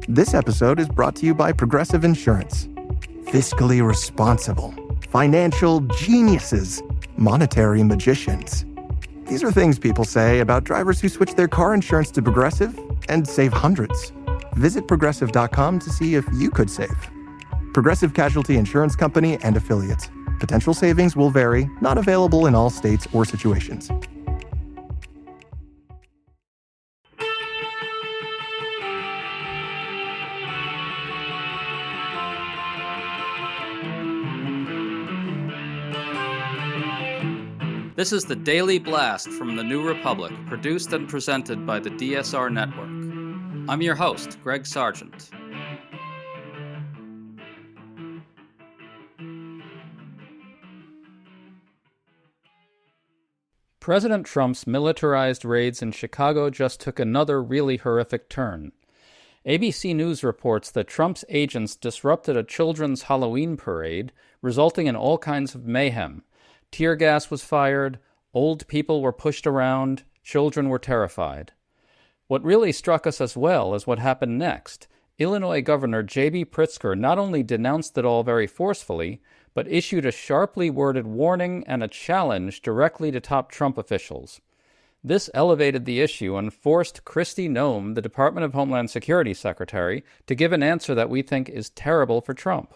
This episode is brought to you by Progressive Insurance. Fiscally responsible, financial geniuses, monetary magicians. These are things people say about drivers who switch their car insurance to Progressive and save hundreds. Visit Progressive.com to see if you could save. Progressive Casualty Insurance Company and Affiliates. Potential savings will vary, not available in all states or situations. This is the Daily Blast from the New Republic, produced and presented by the DSR Network. I'm your host, Greg Sargent. President Trump's militarized raids in Chicago just took another really horrific turn. ABC News reports that Trump's agents disrupted a children's Halloween parade, resulting in all kinds of mayhem. Tear gas was fired, old people were pushed around, children were terrified. What really struck us as well is what happened next. Illinois Governor J.B. Pritzker not only denounced it all very forcefully, but issued a sharply worded warning and a challenge directly to top Trump officials. This elevated the issue and forced Kristi Noem, the Department of Homeland Security Secretary, to give an answer that we think is terrible for Trump.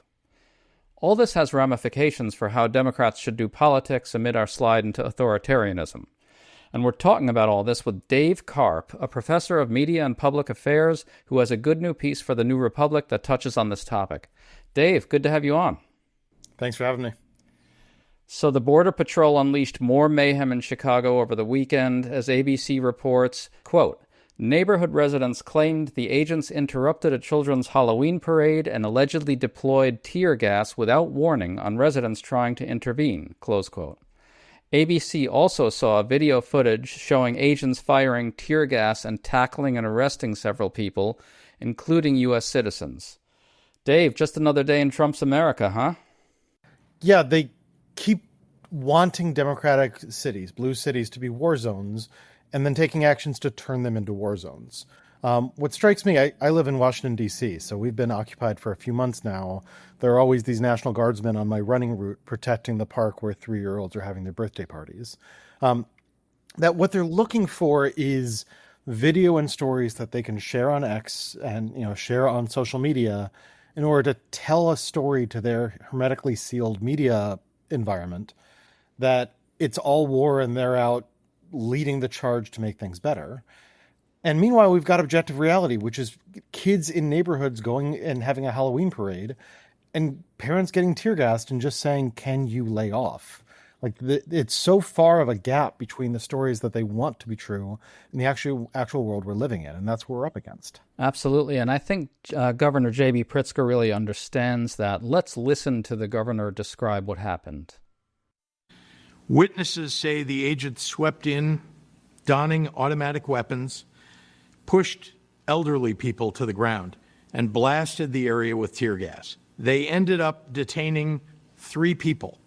All this has ramifications for how Democrats should do politics amid our slide into authoritarianism. And we're talking about all this with Dave Karp, a professor of media and public affairs who has a good new piece for the New Republic that touches on this topic. Dave, good to have you on. Thanks for having me. So the Border Patrol unleashed more mayhem in Chicago over the weekend, as ABC reports, quote, neighborhood residents claimed the agents interrupted a children's Halloween parade and allegedly deployed tear gas without warning on residents trying to intervene, close quote. ABC also saw video footage showing agents firing tear gas and tackling and arresting several people, including U.S. citizens. Dave, just another day in Trump's America, huh? Yeah, they keep wanting democratic cities, blue cities, to be war zones, and then taking actions to turn them into war zones. What strikes me, I live in Washington, D.C., so we've been occupied for a few months now. There are always these National Guardsmen on my running route protecting the park where 3-year-olds are having their birthday parties. That what they're looking for is video and stories that they can share on X and share on social media in order to tell a story to their hermetically sealed media environment that it's all war and they're out leading the charge to make things better. And meanwhile, we've got objective reality, which is kids in neighborhoods going and having a Halloween parade and parents getting tear gassed and just saying, can you lay off? It's so far of a gap between the stories that they want to be true and the actual world we're living in. And that's what we're up against. Absolutely. And I think Governor J.B. Pritzker really understands that. Let's listen to the governor describe what happened. Witnesses say the agents swept in, donning automatic weapons, pushed elderly people to the ground, and blasted the area with tear gas. They ended up detaining 3 people.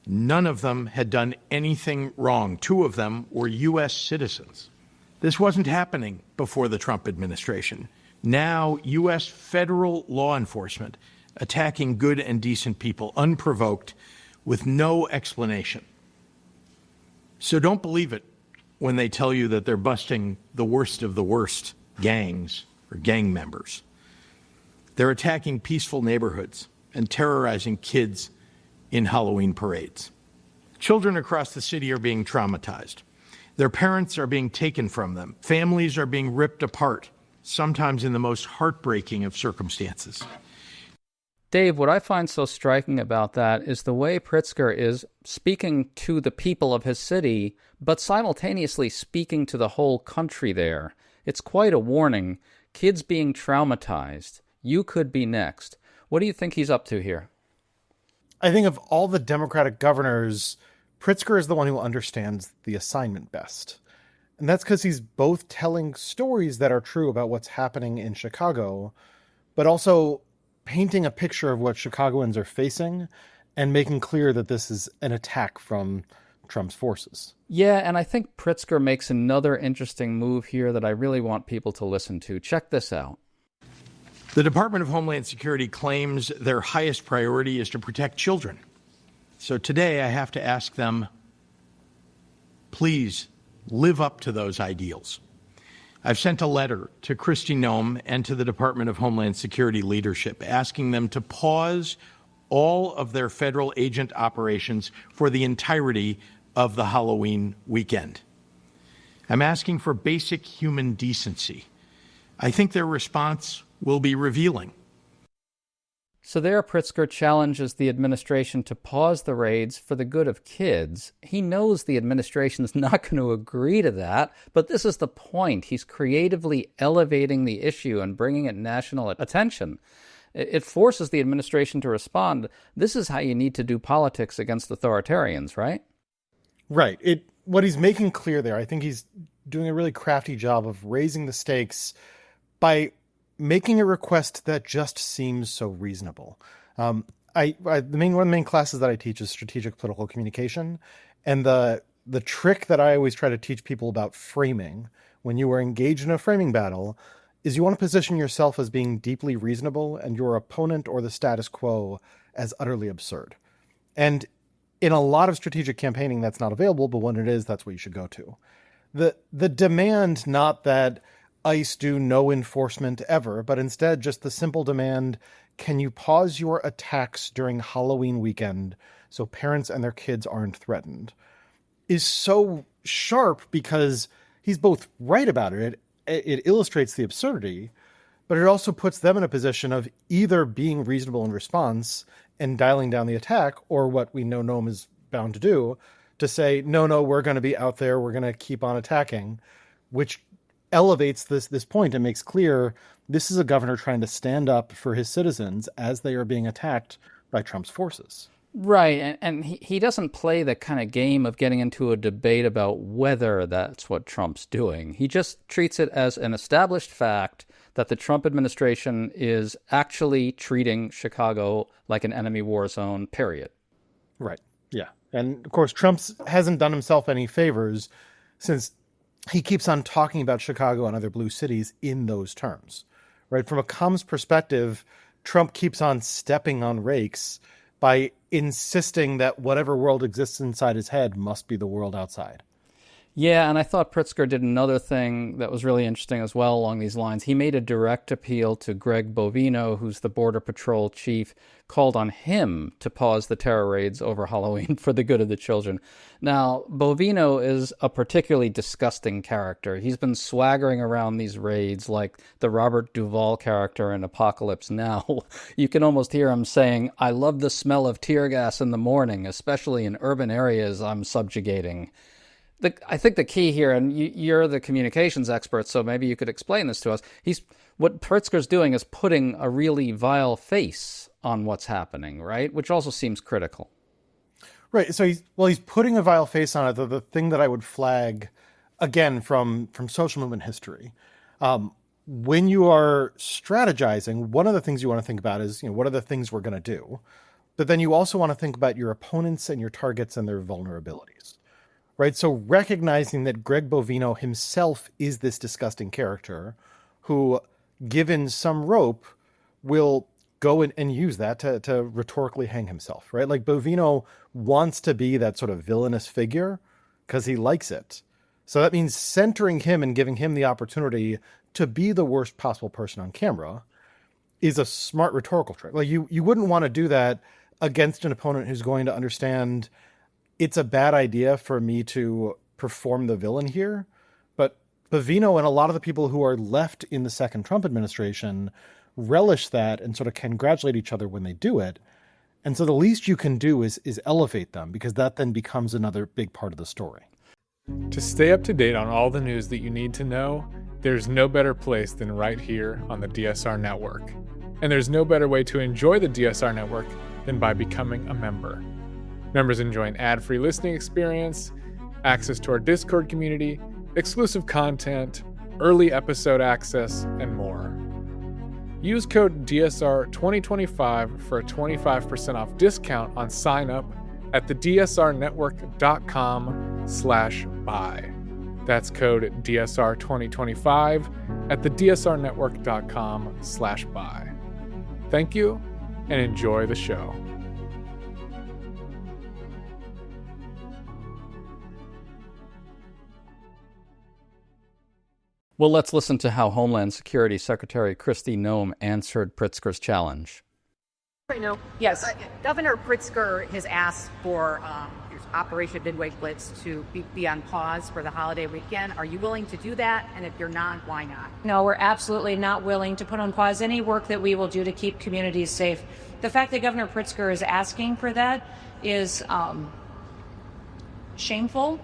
None of them had done anything wrong. 2 of them were U.S. citizens. This wasn't happening before the Trump administration. Now, U.S. federal law enforcement attacking good and decent people unprovoked with no explanation. So don't believe it when they tell you that they're busting the worst of the worst gangs or gang members. They're attacking peaceful neighborhoods and terrorizing kids in Halloween parades. Children across the city are being traumatized. Their parents are being taken from them. Families are being ripped apart, sometimes in the most heartbreaking of circumstances. Dave, what I find so striking about that is the way Pritzker is speaking to the people of his city, but simultaneously speaking to the whole country there. It's quite a warning. Kids being traumatized. You could be next. What do you think he's up to here? I think of all the Democratic governors, Pritzker is the one who understands the assignment best. And that's because he's both telling stories that are true about what's happening in Chicago, but also painting a picture of what Chicagoans are facing and making clear that this is an attack from Trump's forces. Yeah, and I think Pritzker makes another interesting move here that I really want people to listen to. Check this out. The Department of Homeland Security claims their highest priority is to protect children. So today I have to ask them, please live up to those ideals. I've sent a letter to Kristi Noem and to the Department of Homeland Security leadership asking them to pause all of their federal agent operations for the entirety of the Halloween weekend. I'm asking for basic human decency. I think their response will be revealing. So there, Pritzker challenges the administration to pause the raids for the good of kids. He knows the administration's not going to agree to that, but this is the point. He's creatively elevating the issue and bringing it national attention. It forces the administration to respond. This is how you need to do politics against authoritarians, right? Right. What he's making clear there, I think he's doing a really crafty job of raising the stakes by making a request that just seems so reasonable. One of the main classes that I teach is strategic political communication, and the trick that I always try to teach people about framing when you are engaged in a framing battle is you want to position yourself as being deeply reasonable and your opponent or the status quo as utterly absurd. And in a lot of strategic campaigning, that's not available, but when it is, that's what you should go to. The demand, not that ICE do no enforcement ever, but instead just the simple demand, can you pause your attacks during Halloween weekend so parents and their kids aren't threatened, is so sharp because he's both right about it. It illustrates the absurdity, but it also puts them in a position of either being reasonable in response and dialing down the attack, or what we know Noem is bound to do, to say, no, we're going to be out there, we're going to keep on attacking, which elevates this point and makes clear this is a governor trying to stand up for his citizens as they are being attacked by Trump's forces. Right, and he doesn't play the kind of game of getting into a debate about whether that's what Trump's doing. He just treats it as an established fact that the Trump administration is actually treating Chicago like an enemy war zone, period. Right, yeah. And of course, Trump hasn't done himself any favors since he keeps on talking about Chicago and other blue cities in those terms, right? From a comms perspective, Trump keeps on stepping on rakes by insisting that whatever world exists inside his head must be the world outside. Yeah, and I thought Pritzker did another thing that was really interesting as well along these lines. He made a direct appeal to Greg Bovino, who's the Border Patrol chief, called on him to pause the terror raids over Halloween for the good of the children. Now, Bovino is a particularly disgusting character. He's been swaggering around these raids like the Robert Duvall character in Apocalypse Now. You can almost hear him saying, "I love the smell of tear gas in the morning, especially in urban areas I'm subjugating." I think the key here, and you're the communications expert, so maybe you could explain this to us. What Pritzker's doing is putting a really vile face on what's happening, right? Which also seems critical. Right. So he's putting a vile face on it. The thing that I would flag, again, from social movement history, when you are strategizing, one of the things you want to think about is, what are the things we're going to do? But then you also want to think about your opponents and your targets and their vulnerabilities. Right, so recognizing that Greg Bovino himself is this disgusting character who, given some rope, will go and use that to rhetorically hang himself, right? Like Bovino wants to be that sort of villainous figure because he likes it. So that means centering him and giving him the opportunity to be the worst possible person on camera is a smart rhetorical trick. Like you wouldn't want to do that against an opponent who's going to understand it's a bad idea for me to perform the villain here. But Bovino and a lot of the people who are left in the second Trump administration relish that and sort of congratulate each other when they do it. And so the least you can do is elevate them, because that then becomes another big part of the story. To stay up to date on all the news that you need to know, there's no better place than right here on the DSR Network. And there's no better way to enjoy the DSR Network than by becoming a member. Members enjoy an ad-free listening experience, access to our Discord community, exclusive content, early episode access, and more. Use code DSR2025 for a 25% off discount on sign up at thedsrnetwork.com/buy. That's code DSR2025 at thedsrnetwork.com/buy. Thank you, and enjoy the show. Well, let's listen to how Homeland Security Secretary Kristi Noem answered Pritzker's challenge. Right now, yes. Governor Pritzker has asked for Operation Midway Blitz to be on pause for the holiday weekend. Are you willing to do that? And if you're not, why not? No, we're absolutely not willing to put on pause any work that we will do to keep communities safe. The fact that Governor Pritzker is asking for that is shameful.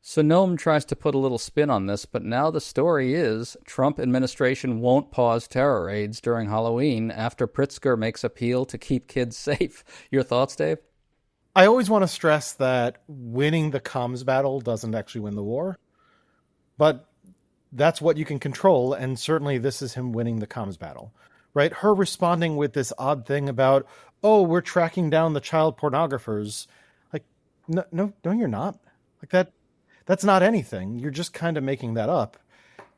So Noem tries to put a little spin on this, but now the story is Trump administration won't pause terror raids during Halloween after Pritzker makes appeal to keep kids safe. Your thoughts, Dave? I always want to stress that winning the comms battle doesn't actually win the war, but that's what you can control, and certainly this is him winning the comms battle, right? Her responding with this odd thing about, oh, we're tracking down the child pornographers. Like, no, you're not. Like that's not anything. You're just kind of making that up.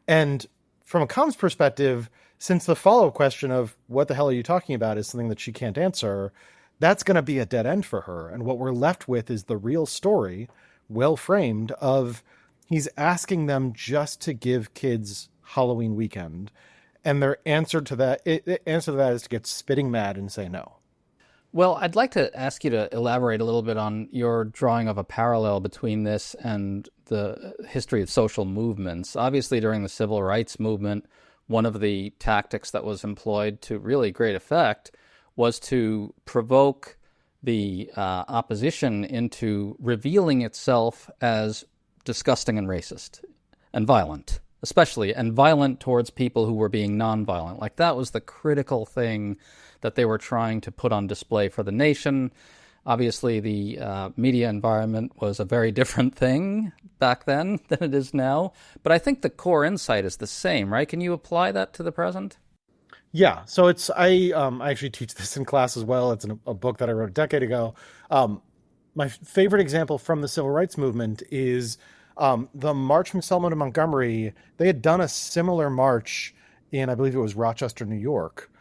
And from a comms perspective, since the follow-up question of what the hell are you talking about is something that she can't answer, that's going to be a dead end for her. And what we're left with is the real story, well framed, of he's asking them just to give kids Halloween weekend. And their answer to that is to get spitting mad and say no. Well, I'd like to ask you to elaborate a little bit on your drawing of a parallel between this and the history of social movements. Obviously, during the civil rights movement, one of the tactics that was employed to really great effect was to provoke the opposition into revealing itself as disgusting and racist and violent, especially, and violent towards people who were being nonviolent. Like, that was the critical thing that they were trying to put on display for the nation. Obviously, the media environment was a very different thing back then than it is now. But I think the core insight is the same, right? Can you apply that to the present? Yeah. So I actually teach this in class as well. It's a book that I wrote a decade ago. My favorite example from the civil rights movement is the March from Selma to Montgomery. They had done a similar march in, I believe it was Rochester, New York.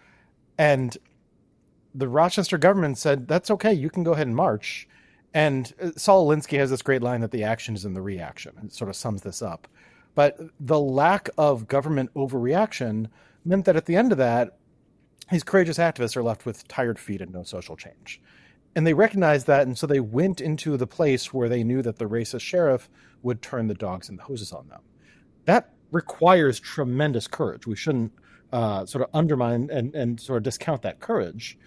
And the Rochester government said, that's okay, you can go ahead and march. And Saul Alinsky has this great line that the action is in the reaction. It sort of sums this up. But the lack of government overreaction meant that at the end of that, these courageous activists are left with tired feet and no social change. And they recognized that, and so they went into the place where they knew that the racist sheriff would turn the dogs and the hoses on them. That requires tremendous courage. We shouldn't sort of undermine and sort of discount that courage.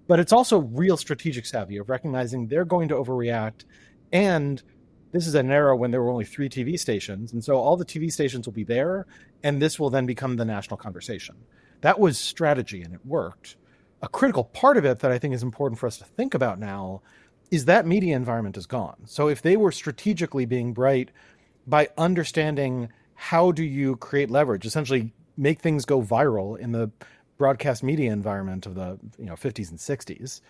But it's also real strategic savvy of recognizing they're going to overreact. And this is an era when there were only 3 TV stations. And so all the TV stations will be there, and this will then become the national conversation. That was strategy, and it worked. A critical part of it that I think is important for us to think about now is that media environment is gone. So if they were strategically being bright by understanding how do you create leverage, essentially make things go viral in the broadcast media environment of the 50s and 60s.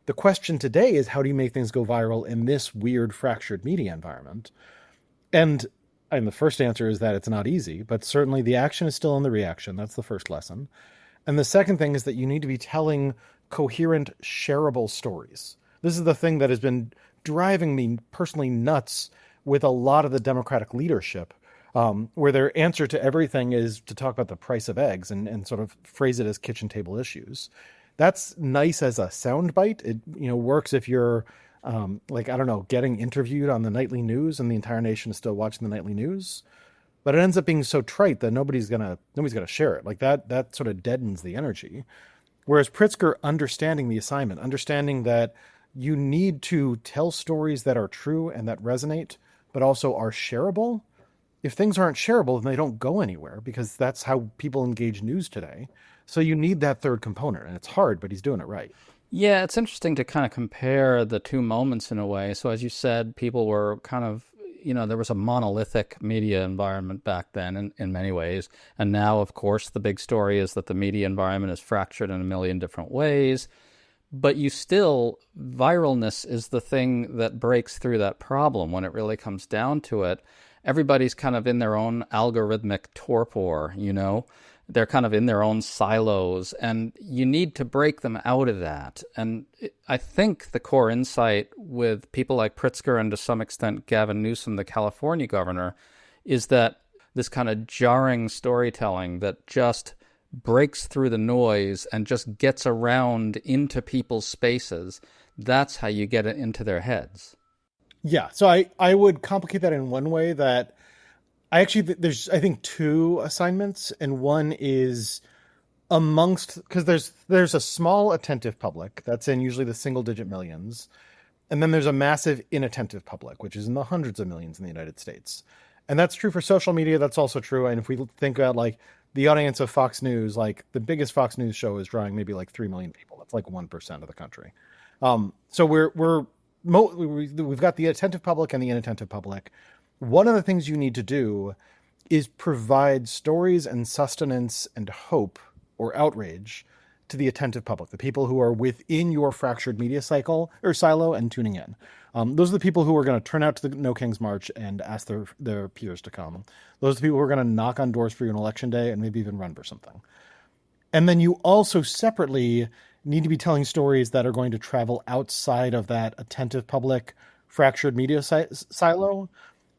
The question today is, how do you make things go viral in this weird fractured media environment? And the first answer is that it's not easy, but certainly the action is still in the reaction. That's the first lesson. And the second thing is that you need to be telling coherent, shareable stories. This is the thing that has been driving me personally nuts with a lot of the Democratic leadership, where their answer to everything is to talk about the price of eggs and sort of phrase it as kitchen table issues. That's nice as a soundbite. It works if you're getting interviewed on the nightly news and the entire nation is still watching the nightly news. But it ends up being so trite that nobody's gonna share it. Like that sort of deadens the energy. Whereas Pritzker understanding the assignment, understanding that you need to tell stories that are true and that resonate, but also are shareable. If things aren't shareable, then they don't go anywhere, because that's how people engage news today. So you need that third component, and it's hard, but he's doing it right. Yeah, it's interesting to kind of compare the two moments in a way. So as you said, people were kind of, there was a monolithic media environment back then in many ways. And now, of course, the big story is that the media environment is fractured in a million different ways. But viralness is the thing that breaks through that problem when it really comes down to it. everybody's kind of in their own algorithmic torpor, They're kind of in their own silos, and you need to break them out of that. And I think the core insight with people like Pritzker and to some extent Gavin Newsom, the California governor, is that this kind of jarring storytelling that just breaks through the noise and just gets around into people's spaces, that's how you get it into their heads. Yeah, so I would complicate that in one way that there's, I think, two assignments, and one is because there's a small attentive public that's in usually the single-digit millions, and then there's a massive inattentive public, which is in the hundreds of millions in the United States. And that's true for social media. That's also true. And if we think about like the audience of Fox News, like the biggest Fox News show is drawing maybe like 3 million people. That's like 1% of the country. So we've got the attentive public and the inattentive public. One of the things you need to do is provide stories and sustenance and hope or outrage to the attentive public, the people who are within your fractured media cycle or silo and tuning in. Those are the people who are going to turn out to the No Kings March and ask their peers to come. Those are the people who are going to knock on doors for you on election day and maybe even run for something. And then you also separately need to be telling stories that are going to travel outside of that attentive public fractured media silo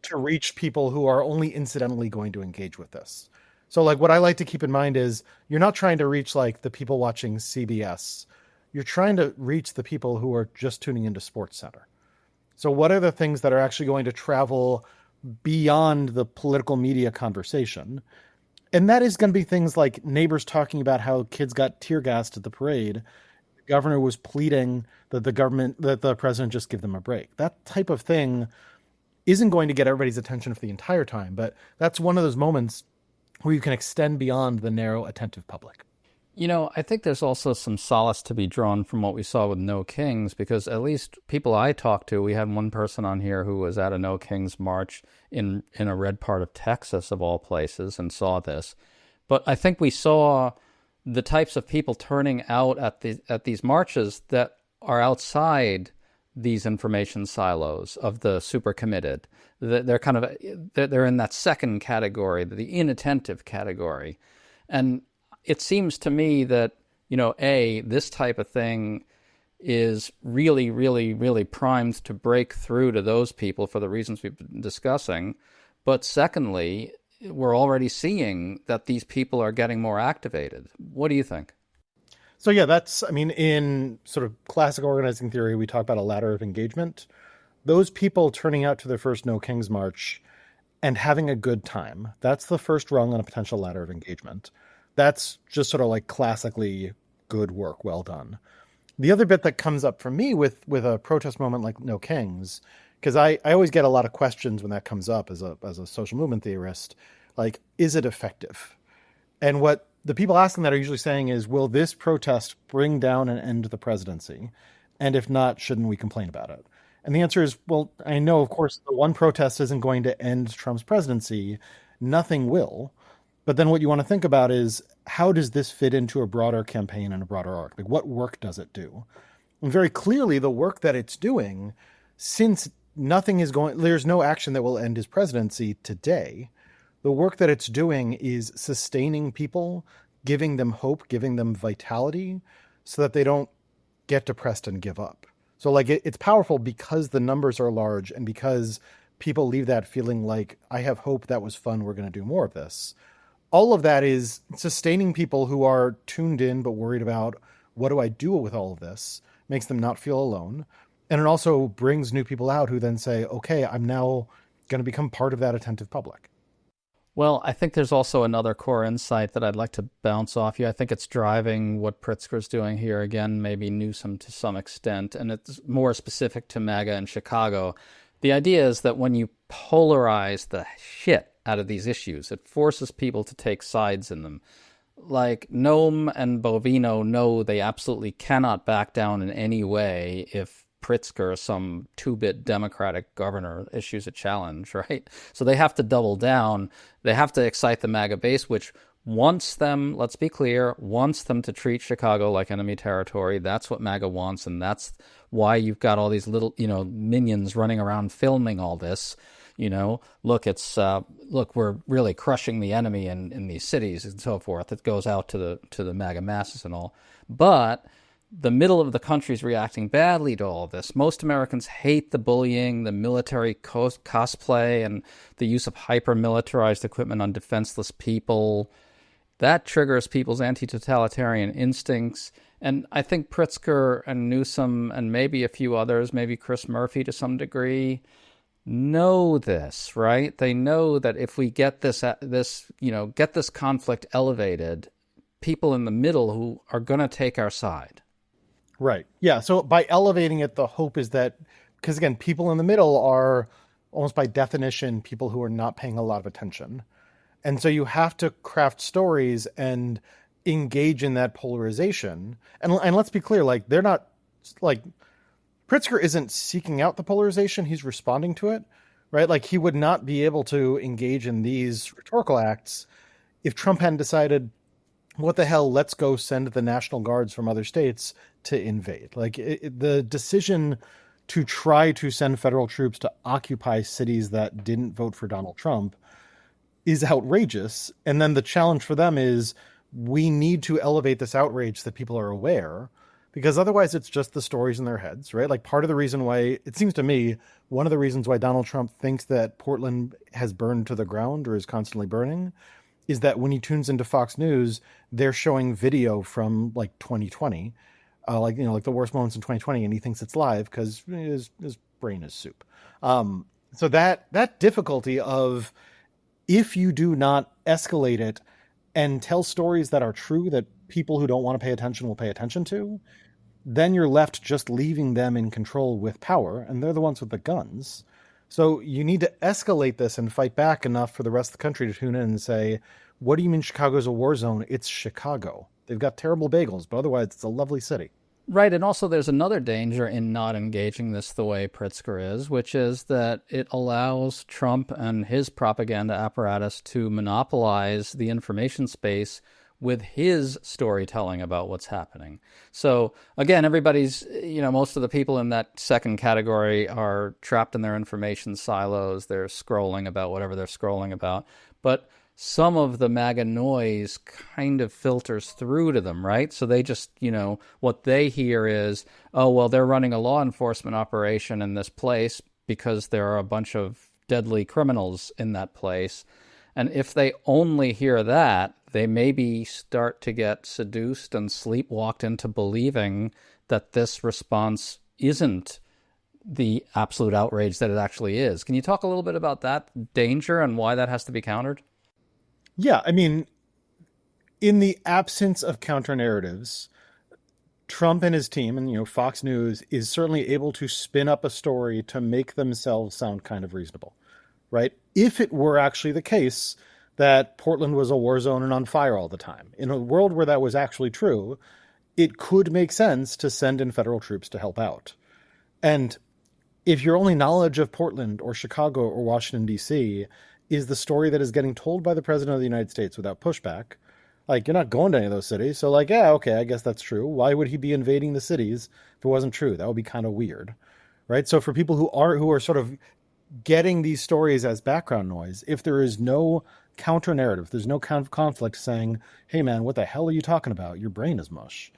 to reach people who are only incidentally going to engage with this. So like what I like to keep in mind is you're not trying to reach like the people watching CBS. You're trying to reach the people who are just tuning into SportsCenter. So what are the things that are actually going to travel beyond the political media conversation? And that is going to be things like neighbors talking about how kids got tear gassed at the parade. The governor was pleading that the president just give them a break. That type of thing isn't going to get everybody's attention for the entire time, but that's one of those moments where you can extend beyond the narrow attentive public. I think there's also some solace to be drawn from what we saw with No Kings, because at least people I talked to, we had one person on here who was at a No Kings march in a red part of Texas, of all places, and saw this. But I think we saw the types of people turning out at these marches that are outside these information silos of the super committed. They're in that second category, the inattentive category. And it seems to me that, this type of thing is really, really, really primed to break through to those people for the reasons we've been discussing. But secondly, we're already seeing that these people are getting more activated. What do you think? So yeah, in sort of classic organizing theory, we talk about a ladder of engagement. Those people turning out to their first No Kings March and having a good time, that's the first rung on a potential ladder of engagement. That's just sort of like classically good work, well done. The other bit that comes up for me with a protest moment like No Kings, because I always get a lot of questions when that comes up as a social movement theorist, like, is it effective? And what the people asking that are usually saying is, will this protest bring down an end to the presidency? And if not, shouldn't we complain about it? And the answer is, well, I know, of course, the one protest isn't going to end Trump's presidency. Nothing will. But then what you want to think about is, how does this fit into a broader campaign and a broader arc? Like, what work does it do? And very clearly, the work that it's doing, since there's no action that will end his presidency today, the work that it's doing is sustaining people, giving them hope, giving them vitality, so that they don't get depressed and give up. So like it's powerful because the numbers are large and because people leave that feeling like, I have hope, that was fun, we're going to do more of this. All of that is sustaining people who are tuned in but worried about, what do I do with all of this? Makes them not feel alone. And it also brings new people out who then say, okay, I'm now going to become part of that attentive public. Well, I think there's also another core insight that I'd like to bounce off you. I think it's driving what Pritzker's doing here again, maybe Newsom to some extent, and it's more specific to MAGA in Chicago. The idea is that when you polarize the shit out of these issues, it forces people to take sides in them. Like Noem and Bovino know they absolutely cannot back down in any way if Pritzker, some two-bit Democratic governor, issues a challenge, right? So they have to double down. They have to excite the MAGA base, which wants them, let's be clear, wants them to treat Chicago like enemy territory. That's what MAGA wants, and that's why you've got all these little, minions running around filming all this. look, we're really crushing the enemy in these cities and so forth. It goes out to the MAGA masses and all. But the middle of the country is reacting badly to all this. Most Americans hate the bullying, the military cosplay, and the use of hyper-militarized equipment on defenseless people. That triggers people's anti-totalitarian instincts. And I think Pritzker and Newsom and maybe a few others, maybe Chris Murphy to some degree, know this, right? They know that if we get this conflict elevated, people in the middle who are going to take our side. Right. Yeah. So by elevating it, the hope is that, because again, people in the middle are almost by definition people who are not paying a lot of attention. And so you have to craft stories and engage in that polarization. And let's be clear, like, they're not, like, Pritzker isn't seeking out the polarization, he's responding to it, right? Like, he would not be able to engage in these rhetorical acts if Trump hadn't decided, what the hell, let's go send the National Guards from other states to invade. Like, the decision to try to send federal troops to occupy cities that didn't vote for Donald Trump is outrageous. And then the challenge for them is, we need to elevate this outrage so that people are aware, because otherwise it's just the stories in their heads, right? Like, part of the reason why, it seems to me, one of the reasons why Donald Trump thinks that Portland has burned to the ground or is constantly burning is that when he tunes into Fox News, they're showing video from like 2020, like the worst moments in 2020, and he thinks it's live because his brain is soup. So that difficulty of, if you do not escalate it and tell stories that are true, that people who don't want to pay attention will pay attention to, then you're left just leaving them in control with power, and they're the ones with the guns. So you need to escalate this and fight back enough for the rest of the country to tune in and say, what do you mean Chicago's a war zone? It's Chicago. They've got terrible bagels, but otherwise it's a lovely city. Right, and also there's another danger in not engaging this the way Pritzker is, which is that it allows Trump and his propaganda apparatus to monopolize the information space with his storytelling about what's happening. So again, everybody's, most of the people in that second category are trapped in their information silos. They're scrolling about whatever they're scrolling about. But some of the MAGA noise kind of filters through to them, right? So they just, what they hear is, oh, well, they're running a law enforcement operation in this place because there are a bunch of deadly criminals in that place. And if they only hear that, they maybe start to get seduced and sleepwalked into believing that this response isn't the absolute outrage that it actually is. Can you talk a little bit about that danger and why that has to be countered? Yeah, I mean, in the absence of counter narratives, Trump and his team and, Fox News is certainly able to spin up a story to make themselves sound kind of reasonable, right? If it were actually the case that Portland was a war zone and on fire all the time, in a world where that was actually true, it could make sense to send in federal troops to help out. And if your only knowledge of Portland or Chicago or Washington, D.C. is the story that is getting told by the president of the United States without pushback, like, you're not going to any of those cities. So like, yeah, okay, I guess that's true. Why would he be invading the cities if it wasn't true? That would be kind of weird, right? So for people who are sort of getting these stories as background noise, if there is no counter narrative, there's no kind of conflict saying, hey man, what the hell are you talking about? Your brain is mush.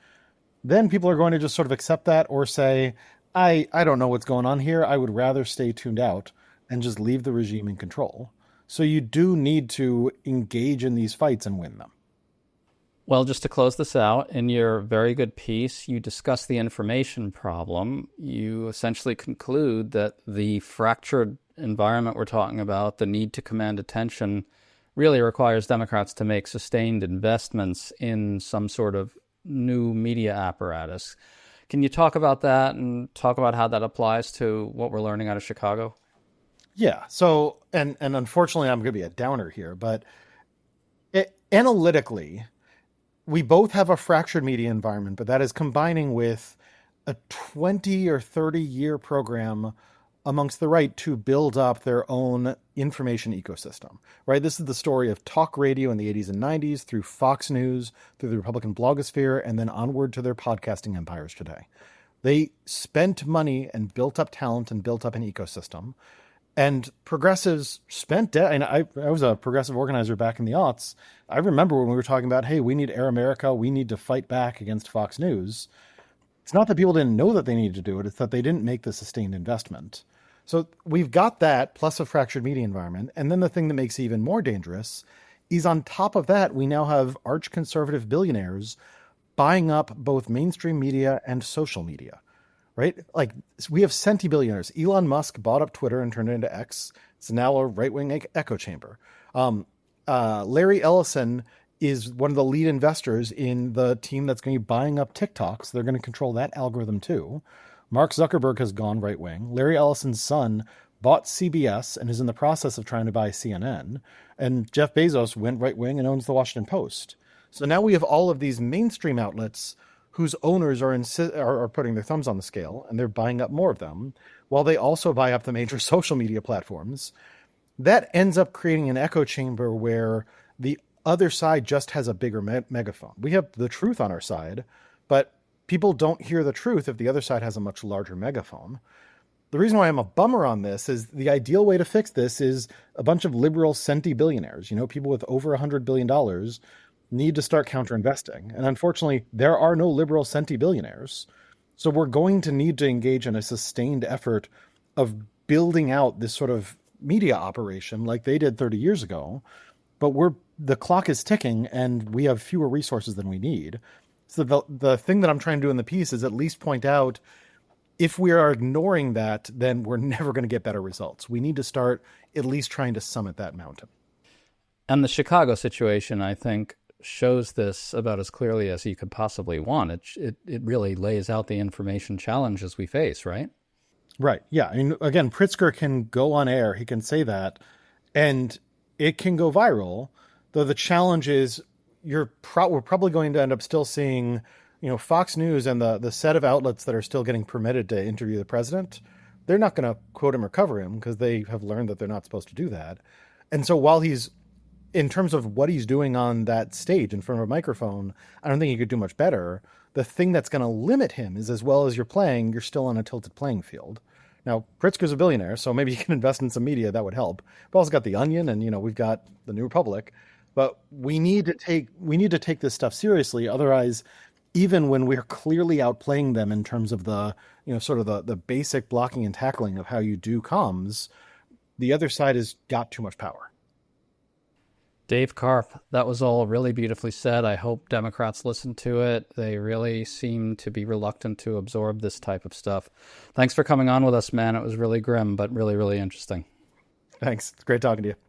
Then people are going to just sort of accept that or say, I don't know what's going on here. I would rather stay tuned out and just leave the regime in control. So you do need to engage in these fights and win them. Well, just to close this out, in your very good piece, you discuss the information problem. You essentially conclude that the fractured environment we're talking about, the need to command attention, really requires Democrats to make sustained investments in some sort of new media apparatus. Can you talk about that and talk about how that applies to what we're learning out of Chicago? Yeah. So, and unfortunately, I'm going to be a downer here, but analytically, we both have a fractured media environment, but that is combining with a 20 or 30 year program amongst the right to build up their own information ecosystem, right? This is the story of talk radio in the 80s and 90s through Fox News, through the Republican blogosphere, and then onward to their podcasting empires today. They spent money and built up talent and built up an ecosystem. And progressives spent and I was a progressive organizer back in the aughts. I remember when we were talking about, hey, we need Air America, we need to fight back against Fox News. It's not that people didn't know that they needed to do it, it's that they didn't make the sustained investment. So we've got that plus a fractured media environment. And then the thing that makes it even more dangerous is on top of that, we now have arch conservative billionaires buying up both mainstream media and social media. Right? Like we have centi-billionaires. Elon Musk bought up Twitter and turned it into X. It's now a right-wing echo chamber. Larry Ellison is one of the lead investors in the team that's going to be buying up TikTok. So they're going to control that algorithm too. Mark Zuckerberg has gone right-wing. Larry Ellison's son bought CBS and is in the process of trying to buy CNN. And Jeff Bezos went right-wing and owns the Washington Post. So now we have all of these mainstream outlets whose owners are putting their thumbs on the scale, and they're buying up more of them, while they also buy up the major social media platforms. That ends up creating an echo chamber where the other side just has a bigger megaphone. We have the truth on our side, but people don't hear the truth if the other side has a much larger megaphone. The reason why I'm a bummer on this is the ideal way to fix this is a bunch of liberal centi-billionaires, people with over $100 billion need to start counter-investing. And unfortunately, there are no liberal centi-billionaires. So we're going to need to engage in a sustained effort of building out this sort of media operation like they did 30 years ago. But the clock is ticking and we have fewer resources than we need. So the thing that I'm trying to do in the piece is at least point out, if we are ignoring that, then we're never going to get better results. We need to start at least trying to summit that mountain. And the Chicago situation, I think, shows this about as clearly as you could possibly want. It really lays out the information challenges we face, right? Right. Yeah. I mean, again, Pritzker can go on air. He can say that, and it can go viral. Though the challenge is we're probably going to end up still seeing, Fox News and the set of outlets that are still getting permitted to interview the president. They're not going to quote him or cover him because they have learned that they're not supposed to do that. And so while in terms of what he's doing on that stage in front of a microphone, I don't think he could do much better. The thing that's going to limit him is, as well as you're playing, you're still on a tilted playing field. Now, Pritzker's a billionaire, so maybe you can invest in some media. That would help. We've also got The Onion, and we've got The New Republic. But we need to take this stuff seriously. Otherwise, even when we're clearly outplaying them in terms of the sort of the basic blocking and tackling of how you do comms, the other side has got too much power. Dave Karp, that was all really beautifully said. I hope Democrats listen to it. They really seem to be reluctant to absorb this type of stuff. Thanks for coming on with us, man. It was really grim, but really, really interesting. Thanks. It's great talking to you.